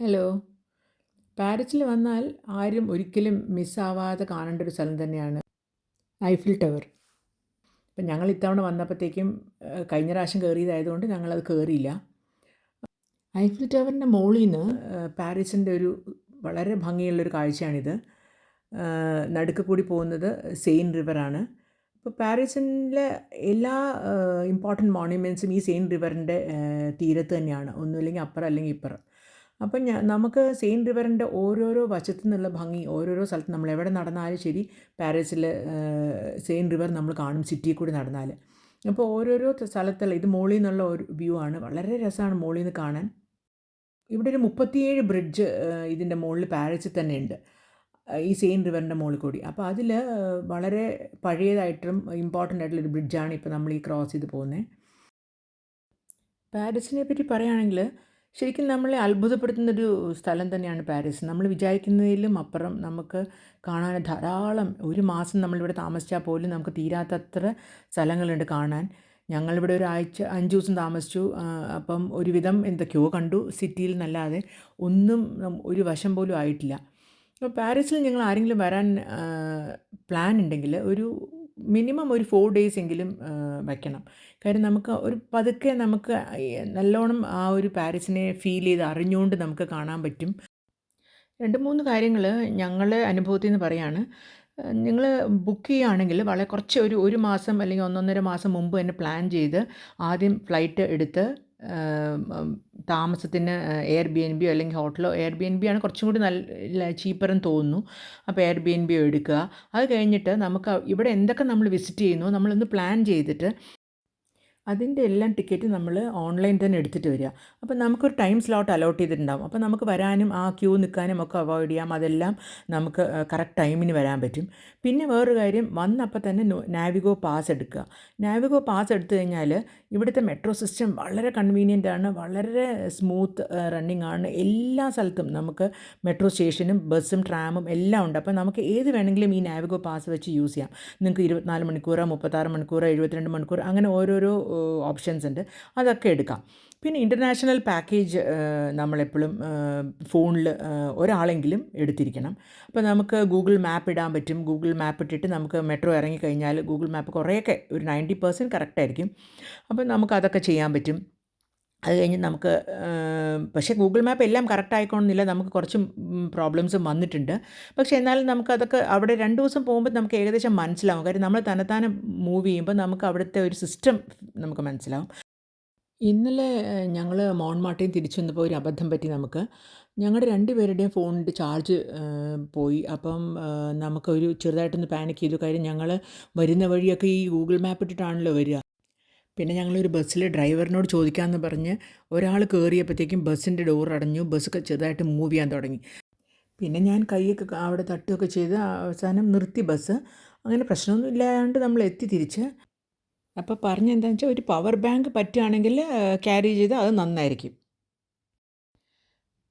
Hello. പാരീസിൽ വന്നാൽ ആരും ഒരിക്കലും മിസ്സാവാതെ കാണേണ്ട ഒരു സ്ഥലം തന്നെയാണ് ഐഫിൽ ടവർ. ഇപ്പം ഞങ്ങൾ ഇത്തവണ വന്നപ്പോഴത്തേക്കും കഴിഞ്ഞ പ്രാവശ്യം കയറിയതായതുകൊണ്ട് ഞങ്ങളത് കയറിയില്ല. ഐഫിൽ ടവറിൻ്റെ മുകളിൽ നിന്ന് പാരീസിൻ്റെ ഒരു വളരെ ഭംഗിയുള്ളൊരു കാഴ്ചയാണിത്. നടുക്ക് കൂടി പോകുന്നത് സെയിൻ റിവറാണ്. ഇപ്പോൾ പാരീസിലെ എല്ലാ ഇമ്പോർട്ടൻറ്റ് മോണ്യുമെൻറ്റ്സും ഈ സെയിൻ റിവറിൻ്റെ തീരത്ത് തന്നെയാണ്, ഒന്നുമില്ലെങ്കിൽ അപ്പുറം അല്ലെങ്കിൽ ഇപ്പുറം. അപ്പം നമുക്ക് സെയിൻ റിവറിൻ്റെ ഓരോരോ വശത്തു നിന്നുള്ള ഭംഗി ഓരോരോ സ്ഥലത്ത് നമ്മൾ എവിടെ നടന്നാലും ശരി, പാരീസിൽ സെയിൻ റിവർ നമ്മൾ കാണും സിറ്റിയിൽ കൂടി നടന്നാൽ. അപ്പോൾ ഓരോരോ സ്ഥലത്തുള്ള ഇത് മുകളിൽ നിന്നുള്ള ഒരു വ്യൂ ആണ്, വളരെ രസമാണ് മുകളിൽ നിന്ന് കാണാൻ. ഇവിടെ ഒരു 37 ബ്രിഡ്ജ് ഇതിൻ്റെ മുകളിൽ പാരീസിൽ തന്നെ ഉണ്ട്, ഈ സെയിൻ റിവറിൻ്റെ മുകളിൽ കൂടി. അപ്പോൾ അതിൽ വളരെ പഴയതായിട്ടും ഇമ്പോർട്ടൻ്റ് ആയിട്ടുള്ളൊരു ബ്രിഡ്ജാണ് ഇപ്പോൾ നമ്മൾ ഈ ക്രോസ് ചെയ്ത് പോകുന്നത്. പാരീസിനെ പറ്റി പറയുകയാണെങ്കിൽ ശരിക്കും നമ്മളെ അത്ഭുതപ്പെടുത്തുന്നൊരു സ്ഥലം തന്നെയാണ് പാരീസ്. നമ്മൾ വിചാരിക്കുന്നതിലും അപ്പുറം നമുക്ക് കാണാൻ ധാരാളം, ഒരു മാസം നമ്മളിവിടെ താമസിച്ചാൽ പോലും നമുക്ക് തീരാത്തത്ര സ്ഥലങ്ങളുണ്ട് കാണാൻ. ഞങ്ങളിവിടെ ഒരു 5 ദിവസം താമസിച്ചു. അപ്പം ഒരുവിധം എന്തൊക്കെയോ കണ്ടു സിറ്റിയിൽ എന്നല്ലാതെ ഒന്നും ഒരു വശം പോലും ആയിട്ടില്ല. അപ്പോൾ പാരീസിൽ ഞങ്ങൾ ആരെങ്കിലും വരാൻ പ്ലാൻ ഉണ്ടെങ്കിൽ ഒരു മിനിമം ഒരു 4 ഡേയ്സ് എങ്കിലും വയ്ക്കണം. കാര്യം നമുക്ക് ഒരു പതുക്കെ നമുക്ക് നല്ലോണം ആ ഒരു പാരീസിനെ ഫീൽ ചെയ്ത് അറിഞ്ഞുകൊണ്ട് നമുക്ക് കാണാൻ പറ്റും. 2-3 കാര്യങ്ങൾ ഞങ്ങളുടെ അനുഭവത്തിൽ നിന്ന് പറയാണ്. നിങ്ങൾ ബുക്ക് ചെയ്യുകയാണെങ്കിൽ വളരെ കുറച്ച് ഒരു മാസം അല്ലെങ്കിൽ 1.5 മാസം മുമ്പ് തന്നെ പ്ലാൻ ചെയ്ത് ആദ്യം ഫ്ലൈറ്റ് എടുത്ത് താമസത്തിന് എയർബിഎൻബിയോ അല്ലെങ്കിൽ ഹോട്ടലോ, എയർബിഎൻബി ആണ് കുറച്ചും കൂടി നല്ല ചീപ്പറെന്ന് തോന്നുന്നു. അപ്പോൾ എയർബിഎൻബിയോ എടുക്കുക. അത് കഴിഞ്ഞിട്ട് നമുക്ക് ഇവിടെ എന്തൊക്കെ നമ്മൾ വിസിറ്റ് ചെയ്യുന്നു നമ്മളൊന്ന് പ്ലാൻ ചെയ്തിട്ട് അതിൻ്റെ എല്ലാം ടിക്കറ്റ് നമ്മൾ ഓൺലൈൻ തന്നെ എടുത്തിട്ട് വരിക. അപ്പോൾ നമുക്കൊരു ടൈം സ്ലോട്ട് അലോട്ട് ചെയ്തിട്ടുണ്ടാകും. അപ്പോൾ നമുക്ക് വരാനും ആ ക്യൂ നിൽക്കാനും ഒക്കെ അവോയ്ഡ് ചെയ്യാം. അതെല്ലാം നമുക്ക് കറക്റ്റ് ടൈമിന് വരാൻ പറ്റും. പിന്നെ വേറൊരു കാര്യം, വന്നപ്പോൾ തന്നെ നാവിഗോ പാസ് എടുക്കുക. നാവിഗോ പാസ് എടുത്തു കഴിഞ്ഞാൽ ഇവിടുത്തെ മെട്രോ സിസ്റ്റം വളരെ കൺവീനിയൻ്റ് ആണ്, വളരെ സ്മൂത്ത് റണ്ണിങ് ആണ്. എല്ലാ സ്ഥലത്തും നമുക്ക് മെട്രോ സ്റ്റേഷനും ബസ്സും ട്രാമും എല്ലാം ഉണ്ട്. അപ്പോൾ നമുക്ക് ഏത് വേണമെങ്കിലും ഈ നാവിഗോ പാസ് വെച്ച് യൂസ് ചെയ്യാം. നിങ്ങൾക്ക് 24 മണിക്കൂറോ 36 മണിക്കൂറോ 72 മണിക്കൂർ അങ്ങനെ ഓരോരോ ഓപ്ഷൻസ് ഉണ്ട്, അതൊക്കെ എടുക്കാം. പിന്നെ ഇൻ്റർനാഷണൽ പാക്കേജ് നമ്മളെപ്പോഴും ഫോണിൽ ഒരാളെങ്കിലും എടുത്തിരിക്കണം. അപ്പോൾ നമുക്ക് ഗൂഗിൾ മാപ്പ് ഇടാൻ പറ്റും. ഗൂഗിൾ മാപ്പ് ഇട്ടിട്ട് നമുക്ക് മെട്രോ ഇറങ്ങിക്കഴിഞ്ഞാൽ ഗൂഗിൾ മാപ്പ് കുറേയൊക്കെ ഒരു 90% കറക്റ്റായിരിക്കും. അപ്പോൾ നമുക്കതൊക്കെ ചെയ്യാൻ പറ്റും. അത് കഴിഞ്ഞ് നമുക്ക് പക്ഷേ ഗൂഗിൾ മാപ്പ് എല്ലാം കറക്റ്റ് ആയിക്കോണമെന്നില്ല, നമുക്ക് കുറച്ച് പ്രോബ്ലംസും വന്നിട്ടുണ്ട്. പക്ഷേ എന്നാലും നമുക്കതൊക്കെ അവിടെ 2 ദിവസം പോകുമ്പോൾ നമുക്ക് ഏകദേശം മനസ്സിലാവും. കാര്യം നമ്മൾ തന്നെത്താനെ മൂവ് ചെയ്യുമ്പോൾ നമുക്ക് അവിടുത്തെ ഒരു സിസ്റ്റം നമുക്ക് മനസ്സിലാവും. ഇന്നലെ ഞങ്ങൾ മോൺമാർട്ടിൽ തിരിച്ചു വന്നപ്പോൾ ഒരു അബദ്ധം പറ്റി നമുക്ക്. ഞങ്ങളുടെ 2 പേരുടെയും ഫോണിൻ്റെ ചാർജ് പോയി. അപ്പം നമുക്കൊരു ചെറുതായിട്ടൊന്ന് പാനിക് ചെയ്തു. കാര്യം ഞങ്ങൾ വരുന്ന വഴിയൊക്കെ ഈ ഗൂഗിൾ മാപ്പ് ഇട്ടിട്ടാണല്ലോ വരിക. പിന്നെ ഞങ്ങളൊരു ബസ്സിൽ ഡ്രൈവറിനോട് ചോദിക്കാമെന്ന് പറഞ്ഞ് ഒരാൾ കയറിയപ്പോഴത്തേക്കും ബസ്സിൻ്റെ ഡോർ അടഞ്ഞു, ബസ്സൊക്കെ ചെറുതായിട്ട് മൂവ് ചെയ്യാൻ തുടങ്ങി. പിന്നെ ഞാൻ കൈയൊക്കെ അവിടെ തട്ടുകയൊക്കെ ചെയ്ത് അവസാനം നിർത്തി ബസ്. അങ്ങനെ പ്രശ്നമൊന്നും ഇല്ലാണ്ട് നമ്മൾ എത്തി തിരിച്ച്. അപ്പോൾ പറഞ്ഞെന്താണെന്ന് വെച്ചാൽ ഒരു പവർ ബാങ്ക് പറ്റുകയാണെങ്കിൽ ക്യാരി ചെയ്ത് അത് നന്നായിരിക്കും.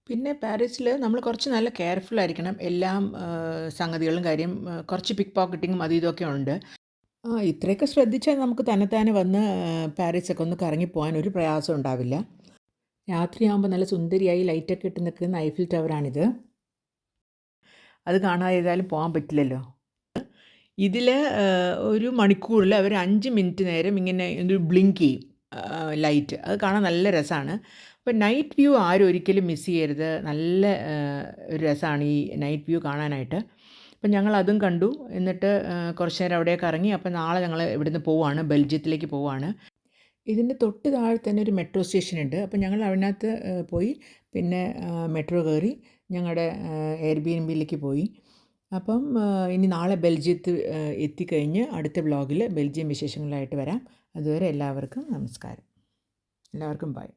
പിന്നെ പാരീസിൽ നമ്മൾ കുറച്ച് നല്ല കെയർഫുൾ ആയിരിക്കണം എല്ലാം സംഗതികളും. കാര്യം കുറച്ച് പിക്ക് പോക്കറ്റിങ്ങും അതും ഇതൊക്കെ ഉണ്ട്. ഇത്രയൊക്കെ ശ്രദ്ധിച്ചാൽ നമുക്ക് തന്നെത്താനെ വന്ന് പാരീസൊക്കെ ഒന്ന് കറങ്ങിപ്പോകാൻ ഒരു പ്രയാസം ഉണ്ടാവില്ല. രാത്രിയാകുമ്പോൾ നല്ല സുന്ദരിയായി ലൈറ്റൊക്കെ ഇട്ട് നിൽക്കുന്ന ഐഫിൽ ടവറാണിത്. അത് കാണാതെ ഏതായാലും പോകാൻ പറ്റില്ലല്ലോ. ഇതിൽ ഒരു മണിക്കൂറിൽ അവർ 5 മിനിറ്റ് നേരം ഇങ്ങനെ ഒരു ബ്ലിങ്ക് ചെയ്യും ലൈറ്റ്. അത് കാണാൻ നല്ല രസമാണ്. അപ്പോൾ നൈറ്റ് വ്യൂ ആരും ഒരിക്കലും മിസ് ചെയ്യരുത്. നല്ല ഒരു രസമാണ് ഈ നൈറ്റ് വ്യൂ കാണാനായിട്ട്. അപ്പം ഞങ്ങൾ അതും കണ്ടു. എന്നിട്ട് കുറച്ച് നേരം അവിടെയൊക്കെ ഇറങ്ങി. അപ്പം നാളെ ഞങ്ങൾ ഇവിടുന്ന് പോവുകയാണ്, ബെൽജിയത്തിലേക്ക് പോവുകയാണ്. ഇതിൻ്റെ തൊട്ട് താഴെ തന്നെ ഒരു മെട്രോ സ്റ്റേഷൻ ഉണ്ട്. അപ്പം ഞങ്ങൾ അതിനകത്ത് പോയി പിന്നെ മെട്രോ കയറി ഞങ്ങളുടെ എയർബിഎൻബിയിലേക്ക് പോയി. അപ്പം ഇനി നാളെ ബെൽജിയത്ത് എത്തിക്കഴിഞ്ഞ് അടുത്ത വ്ളോഗിൽ ബെൽജിയം വിശേഷങ്ങളായിട്ട് വരാം. അതുവരെ എല്ലാവർക്കും നമസ്കാരം. എല്ലാവർക്കും ബൈ.